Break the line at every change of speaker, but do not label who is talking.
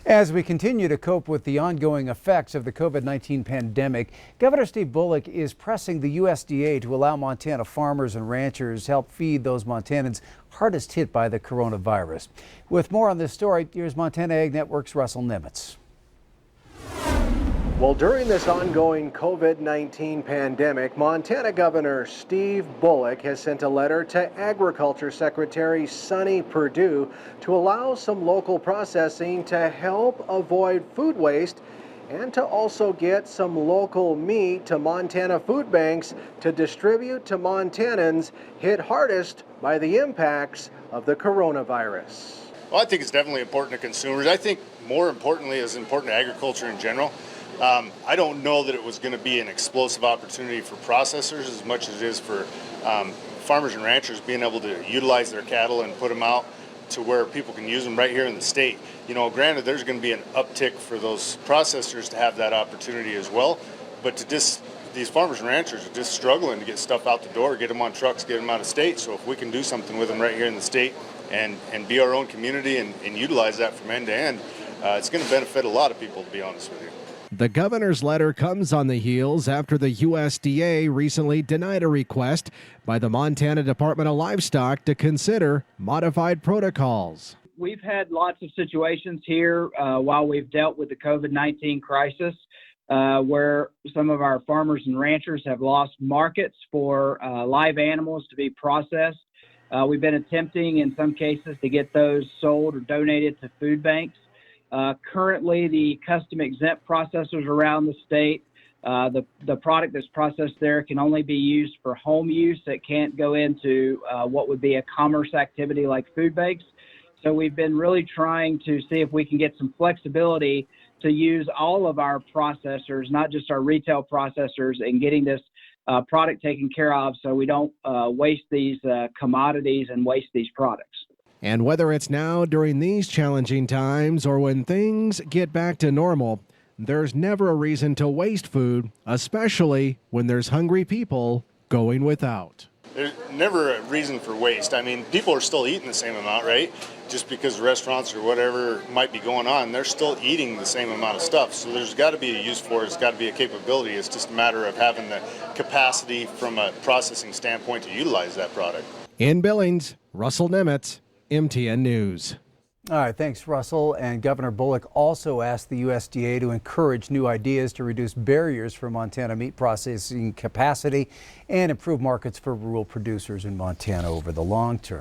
As we continue to cope with the ongoing effects of the COVID-19 pandemic, Governor Steve Bullock is pressing the USDA to allow Montana farmers and ranchers help feed those Montanans hardest hit by the coronavirus. With more on this story, here's Montana Ag Network's Russell Nimitz.
Well, during this ongoing COVID-19 pandemic, Montana Governor Steve Bullock has sent a letter to Agriculture Secretary Sonny Perdue to allow some local processing to help avoid food waste and to also get some local meat to Montana food banks to distribute to Montanans hit hardest by the impacts of the coronavirus.
Well, I think it's definitely important to consumers. I think more importantly, it's important to agriculture in general. I don't know that it was going to be an explosive opportunity for processors as much as it is for farmers and ranchers being able to utilize their cattle and put them out to where people can use them right here in the state. You know, granted, there's going to be an uptick for those processors to have that opportunity as well, but these farmers and ranchers are just struggling to get stuff out the door, get them on trucks, get them out of state. So if we can do something with them right here in the state and be our own community and utilize that from end to end, it's going to benefit a lot of people, to be honest with you.
The governor's letter comes on the heels after the USDA recently denied a request by the Montana Department of Livestock to consider modified protocols.
We've had lots of situations here while we've dealt with the COVID-19 crisis where some of our farmers and ranchers have lost markets for live animals to be processed. We've been attempting in some cases to get those sold or donated to food banks. Currently, the custom exempt processors around the state, the product that's processed there can only be used for home use. It can't go into what would be a commerce activity like food banks. So we've been really trying to see if we can get some flexibility to use all of our processors, not just our retail processors, and getting this product taken care of so we don't waste these commodities and waste these products.
And whether it's now during these challenging times or when things get back to normal, there's never a reason to waste food, especially when there's hungry people going without.
There's never a reason for waste. I mean, people are still eating the same amount, right? Just because restaurants or whatever might be going on, they're still eating the same amount of stuff. So there's got to be a use for it. It's got to be a capability. It's just a matter of having the capacity from a processing standpoint to utilize that product.
In Billings, Russell Nimitz, MTN News.
All right, thanks, Russell. And Governor Bullock also asked the USDA to encourage new ideas to reduce barriers for Montana meat processing capacity and improve markets for rural producers in Montana over the long term.